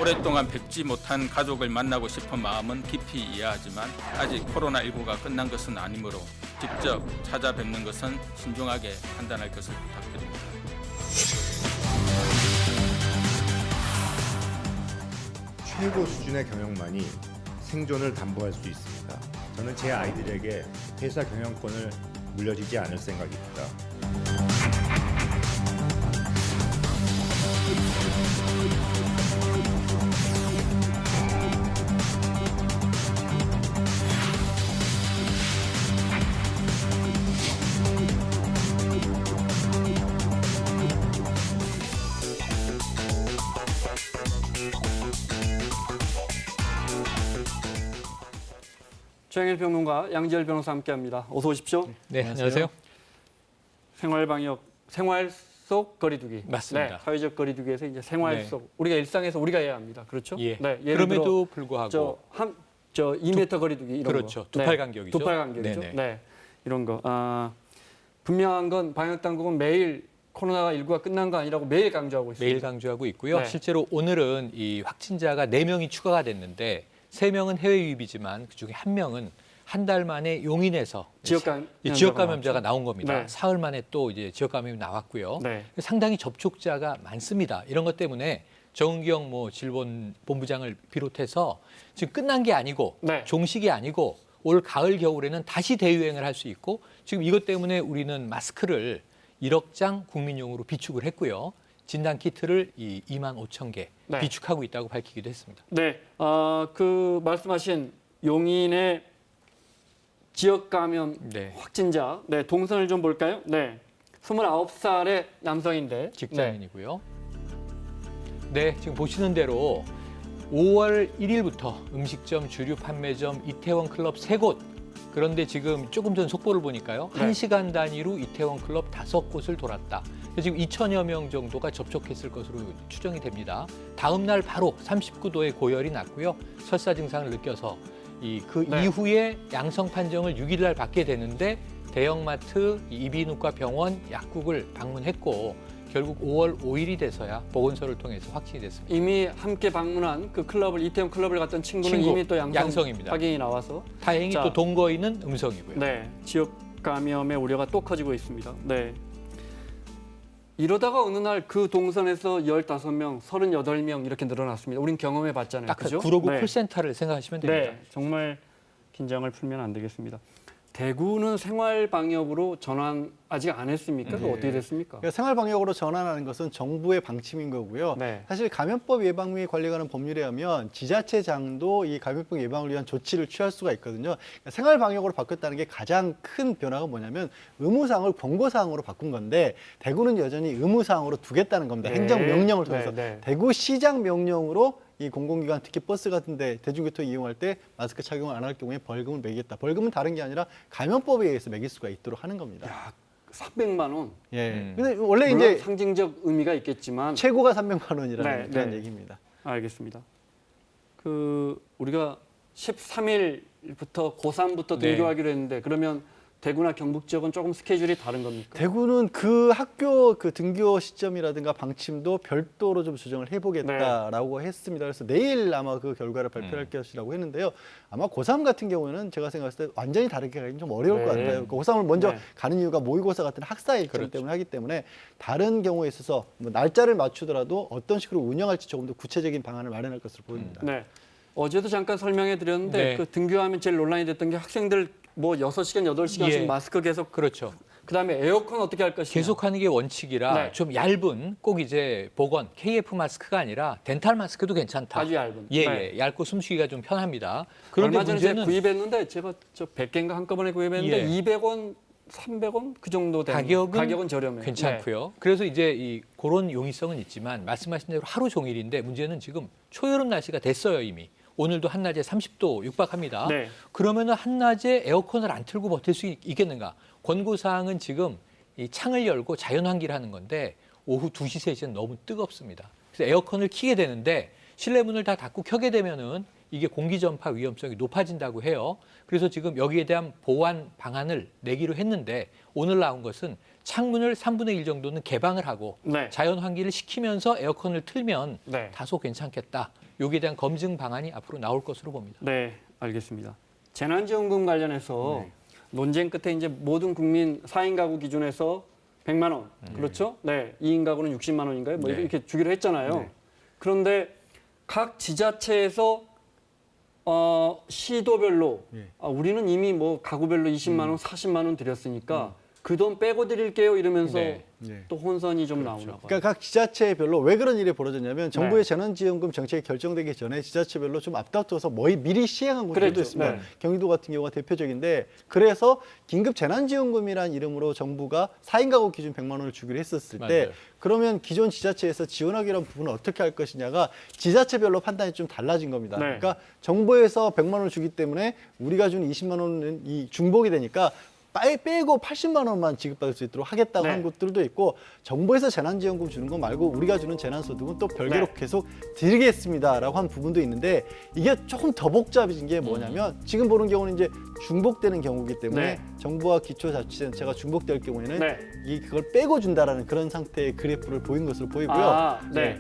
오랫동안 뵙지 못한 가족을 만나고 싶은 마음은 깊이 이해하지만 아직 코로나19가 끝난 것은 아니므로 직접 찾아뵙는 것은 신중하게 판단할 것을 부탁드립니다. 최고 수준의 경영만이 생존을 담보할 수 있습니다. 저는 제 아이들에게 회사 경영권을 물려주지 않을 생각입니다. 최영일 평론가, 양지열 변호사 함께합니다. 어서 오십시오. 네, 안녕하세요. 생활방역, 생활 속 거리두기. 맞습니다. 네, 사회적 거리두기에서 이제 생활 네. 속 우리가 일상에서 우리가 해야 합니다. 그렇죠? 예. 네, 예를 그럼에도 들어 불구하고 2m 거리두기 이런 그렇죠. 거. 두 팔 간격이죠. 두 팔 간격이죠. 네네. 네, 이런 거. 분명한 건 방역 당국은 매일 코로나19가 끝난 거 아니라고 매일 강조하고 있습니다. 매일 강조하고 있고요. 네. 실제로 오늘은 이 확진자가 4명이 추가가 됐는데 3명은 해외 유입이지만 그중에 1명은 한 달 만에 용인에서 지역 감염자가 나온 겁니다. 네. 사흘 만에 또 이제 지역 감염이 나왔고요. 네. 상당히 접촉자가 많습니다. 이런 것 때문에 정은경 질본본부장을 비롯해서 지금 끝난 게 아니고 네. 종식이 아니고 올 가을 겨울에는 다시 대유행을 할 수 있고 지금 이것 때문에 우리는 마스크를 1억 장 국민용으로 비축을 했고요. 진단 키트를 2만 5천 개 네. 비축하고 있다고 밝히기도 했습니다. 네, 그 말씀하신 용인의 지역 감염 네. 확진자, 네, 동선을 좀 볼까요? 네, 29살의 남성인데 직장인이고요. 네, 지금 보시는 대로 5월 1일부터 음식점, 주류 판매점, 이태원 클럽 3곳. 그런데 지금 조금 전 속보를 보니까요. 네. 1시간 단위로 이태원 클럽 5곳을 돌았다. 지금 2천여 명 정도가 접촉했을 것으로 추정이 됩니다. 다음 날 바로 39도의 고열이 났고요. 설사 증상을 느껴서 그 네. 이후에 양성 판정을 6일 날 받게 되는데 대형마트, 이비인후과 병원, 약국을 방문했고 결국 5월 5일이 돼서야 보건소를 통해서 확진이 됐습니다. 이미 함께 방문한 그 클럽을 이태원 클럽을 갔던 친구는 친구, 이미 또 양성입니다. 확인이 나와서 다행히 자, 또 동거인은 음성이고요. 네, 지역 감염의 우려가 또 커지고 있습니다. 네. 이러다가 어느 날 그 동선에서 15명, 38명 이렇게 늘어났습니다. 우린 경험해 봤잖아요. 딱 그죠? 959 네. 콜센터를 생각하시면 됩니다. 네, 정말 긴장을 풀면 안 되겠습니다. 대구는 생활 방역으로 전환 아직 안 했습니까? 그거 어떻게 됐습니까? 그러니까 생활 방역으로 전환하는 것은 정부의 방침인 거고요. 네. 사실 감염법 예방 및 관리 관련 법률에 하면 지자체장도 이 감염병 예방을 위한 조치를 취할 수가 있거든요. 그러니까 생활 방역으로 바뀌었다는 게 가장 큰 변화가 뭐냐면 의무사항을 권고사항으로 바꾼 건데 대구는 여전히 의무사항으로 두겠다는 겁니다. 네. 행정명령을 통해서. 네, 네. 대구시장 명령으로 이 공공기관 특히 버스 같은 데 대중교통 이용할 때 마스크 착용을 안 할 경우에 벌금을 매기겠다. 벌금은 다른 게 아니라 감염법에 의해서 매길 수가 있도록 하는 겁니다. 야, 300만 원. 예. 근데 원래 물론 이제 상징적 의미가 있겠지만 최고가 300만 원이라는 네, 그런 네. 얘기입니다. 알겠습니다. 우리가 13일부터 고3부터 네. 등교하기로 했는데 그러면 대구나 경북 지역은 조금 스케줄이 다른 겁니까? 대구는 그 학교 그 등교 시점이라든가 방침도 별도로 좀 조정을 해보겠다라고 했습니다. 그래서 내일 아마 그 결과를 발표할 것이라고 했는데요. 아마 고3 같은 경우에는 제가 생각했을 때 완전히 다르게 가기는 좀 어려울 것 네. 같아요. 고3을 먼저 네. 가는 이유가 모의고사 같은 학사 일정 그렇죠. 때문에 하기 때문에 다른 경우에 있어서 뭐 날짜를 맞추더라도 어떤 식으로 운영할지 조금 더 구체적인 방안을 마련할 것으로 보입니다. 네. 어제도 잠깐 설명해 드렸는데 네. 그 등교하면 제일 논란이 됐던 게 학생들 뭐 6시간, 8시간씩 예. 마스크 계속 그렇죠. 그다음에 에어컨 어떻게 할 것이냐. 계속하는 게 원칙이라 네. 좀 얇은 꼭 이제 보건 KF 마스크가 아니라 덴탈 마스크도 괜찮다. 아주 얇은. 예, 네. 예. 얇고 숨쉬기가 좀 편합니다. 그런데 얼마 전에 제가 문제는 구입했는데 제가 100개인가 한꺼번에 구입했는데 예. 200원, 300원 그 정도 되는 가격은 저렴해요. 괜찮고요. 그래서 이제 그런 용이성은 있지만 말씀하신 대로 하루 종일인데 문제는 지금 초여름 날씨가 됐어요 이미. 오늘도 한낮에 30도 육박합니다. 네. 그러면은 한낮에 에어컨을 안 틀고 버틸 수 있겠는가? 권고사항은 지금 이 창을 열고 자연 환기를 하는 건데 오후 2시, 3시는 너무 뜨겁습니다. 그래서 에어컨을 켜게 되는데 실내 문을 다 닫고 켜게 되면은 이게 공기 전파 위험성이 높아진다고 해요. 그래서 지금 여기에 대한 보완 방안을 내기로 했는데 오늘 나온 것은 창문을 3분의 1 정도는 개방을 하고 네. 자연 환기를 시키면서 에어컨을 틀면 네. 다소 괜찮겠다. 여기에 대한 검증 방안이 앞으로 나올 것으로 봅니다. 네, 알겠습니다. 재난지원금 관련해서 논쟁 끝에 이제 모든 국민 4인 가구 기준에서 100만 원, 그렇죠? 네, 2인 가구는 60만 원인가요? 뭐 네. 이렇게 주기로 했잖아요. 네. 그런데 각 지자체에서 시도별로 예. 우리는 이미 뭐 가구별로 20만 원, 40만 원 드렸으니까 그 돈 빼고 드릴게요 이러면서 네. 네. 또 혼선이 좀 나오나 봐요. 그러니까 각 지자체별로 왜 그런 일이 벌어졌냐면 정부의 네. 재난지원금 정책이 결정되기 전에 지자체별로 좀 앞다퉈서 미리 시행한 곳들도 그랬죠. 있습니다. 네. 경기도 같은 경우가 대표적인데 그래서 긴급 재난지원금이라는 이름으로 정부가 4인 가구 기준 100만 원을 주기로 했었을 때 맞아요. 그러면 기존 지자체에서 지원하기란 부분을 어떻게 할 것이냐가 지자체별로 판단이 좀 달라진 겁니다. 네. 그러니까 정부에서 100만 원을 주기 때문에 우리가 준 20만 원은 이 중복이 되니까 빼고 80만 원만 지급받을 수 있도록 하겠다고 네. 한 곳들도 있고 정부에서 재난지원금 주는 거 말고 우리가 주는 재난소득은 또 별개로 네. 계속 드리겠습니다라고 한 부분도 있는데 이게 조금 더 복잡해진 게 뭐냐면 지금 보는 경우는 이제 중복되는 경우이기 때문에 네. 정부와 기초자치단체가 중복될 경우에는 네. 그걸 빼고 준다라는 그런 상태의 그래프를 보인 것으로 보이고요. 아, 네.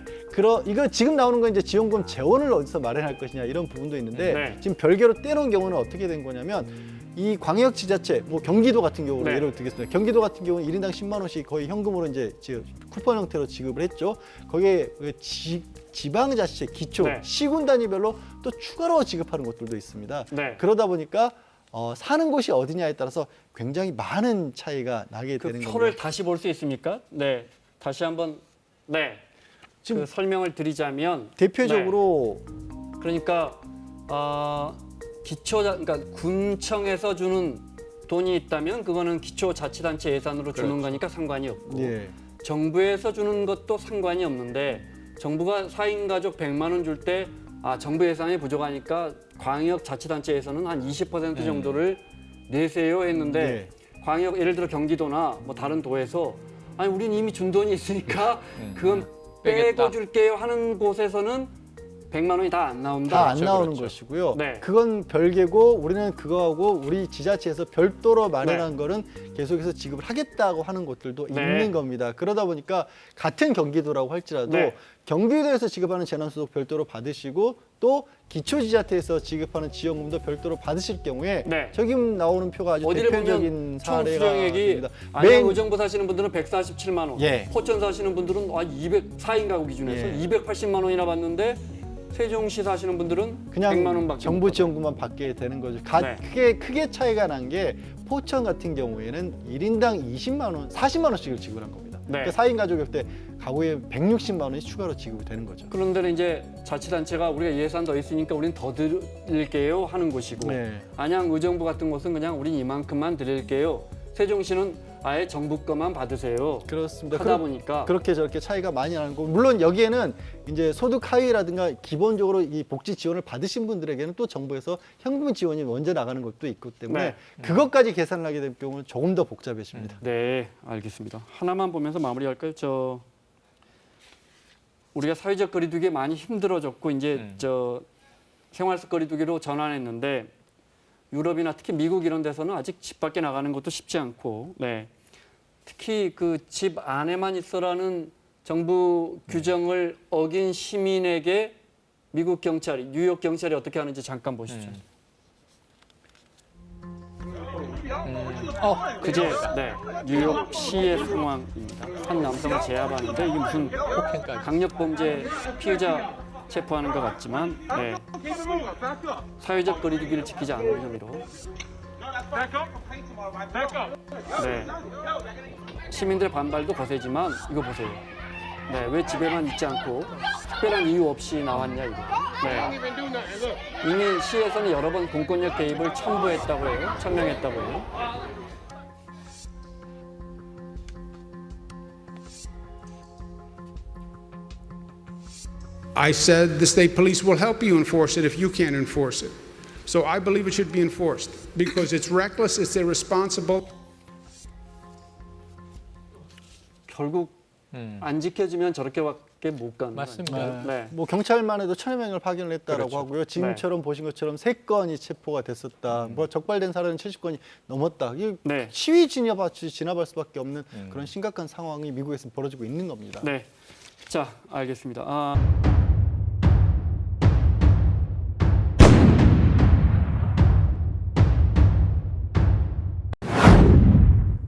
이거 지금 나오는 건 이제 지원금 재원을 어디서 마련할 것이냐 이런 부분도 있는데 네. 지금 별개로 떼놓은 경우는 어떻게 된 거냐면 이 광역 지자체, 뭐 경기도 같은 경우로 네. 예를 들겠습니다. 경기도 같은 경우는 1인당 10만 원씩 거의 현금으로 이제 쿠폰 형태로 지급을 했죠. 거기에 지방자치체, 기초, 네. 시군 단위별로 또 추가로 지급하는 곳들도 있습니다. 네. 그러다 보니까 사는 곳이 어디냐에 따라서 굉장히 많은 차이가 나게 그 되는 표를 겁니다. 다시 볼 수 있습니까? 네. 다시 한번 네. 지금 그 설명을 드리자면 대표적으로 네. 그러니까 그러니까 군청에서 주는 돈이 있다면 그거는 기초자치단체 예산으로 주는 그렇죠. 거니까 상관이 없고 예. 정부에서 주는 것도 상관이 없는데 정부가 4인 가족 100만 원 줄 때 정부 예산이 부족하니까 광역자치단체에서는 한 20% 정도를 내세요 했는데 광역 예를 들어 경기도나 뭐 다른 도에서 아니 우린 이미 준 돈이 있으니까 그건 빼겠다. 빼고 줄게요 하는 곳에서는 100만 원이 다 안 나온다. 다 안 그렇죠, 나오는 그렇죠. 것이고요. 네. 그건 별개고 우리는 그거하고 우리 지자체에서 별도로 마련한 네. 거는 계속해서 지급을 하겠다고 하는 곳들도 네. 있는 겁니다. 그러다 보니까 같은 경기도라고 할지라도 네. 경기도에서 지급하는 재난소득 별도로 받으시고 또 기초지자체에서 지급하는 지원금도 별도로 받으실 경우에 네. 저기 나오는 표가 아주 어디를 대표적인 보면 사례가 총수령액이 됩니다. 안양의정부 사시는 분들은 147만 원, 예. 포천 사시는 분들은 4인 가구 기준에서 예. 280만 원이나 받는데 세종시 사시는 분들은 그냥 100만 원밖에 정부 못 지원금만 받게 되는 거죠. 네. 크게 차이가 난 게 포천 같은 경우에는 1인당 20만 원, 40만 원씩을 지급한 겁니다. 네. 그러니까 4인 가족일 때 가구에 160만 원이 추가로 지급이 되는 거죠. 그런데 이제 자치단체가 우리가 예산 더 있으니까 우린 더 드릴게요 하는 곳이고 네. 안양의정부 같은 곳은 그냥 우린 이만큼만 드릴게요. 세종시는 아예 정부 거만 받으세요. 그렇습니다. 하다 보니까 그렇게 저렇게 차이가 많이 나는 거. 물론 여기에는 이제 소득 하위라든가 기본적으로 이 복지 지원을 받으신 분들에게는 또 정부에서 현금 지원이 먼저 나가는 것도 있기 때문에 네. 그것까지 계산을 하게 될 경우는 조금 더 복잡해집니다. 네, 알겠습니다. 하나만 보면서 마무리할까요? 우리가 사회적 거리두기에 많이 힘들어졌고 이제 생활 속 거리두기로 전환했는데 유럽이나 특히 미국 이런 데서는 아직 집 밖에 나가는 것도 쉽지 않고, 네. 특히 그 집 안에만 있어라는 정부 규정을 어긴 시민에게 미국 경찰이, 뉴욕 경찰이 어떻게 하는지 잠깐 보시죠. 그제 네, 뉴욕시의 상황입니다. 한 남성을 제압하는데 이게 무슨 폭행까지. 강력범죄 피해자 체포하는 것 같지만 네. 사회적 거리두기를 지키지 않는 혐의로 네. 시민들의 반발도 거세지만 이거 보세요. 네, 왜 집에만 있지 않고 특별한 이유 없이 나왔냐 이거. 네. 이미 시에서는 여러 번 공권력 개입을 첨부했다고 해요. 천명했다고 해요. I said the state police will help you enforce it if you can't enforce it. So I believe it should be enforced because it's reckless, it's irresponsible. 결국 안 지켜지면 저렇게밖에 못 가는 맞습니다. 거아니에요? 네. 뭐 경찰만 해도 1,000여 명을 파견을 했다라고 그렇죠. 하고요. 지금처럼 보신 것처럼 3건이 체포가 됐었다. 뭐 적발된 사례는 70건이 넘었다. 이게 네. 시위 진압할 수밖에 없는 그런 심각한 상황이 미국에서 벌어지고 있는 겁니다. 네. 자, 알겠습니다.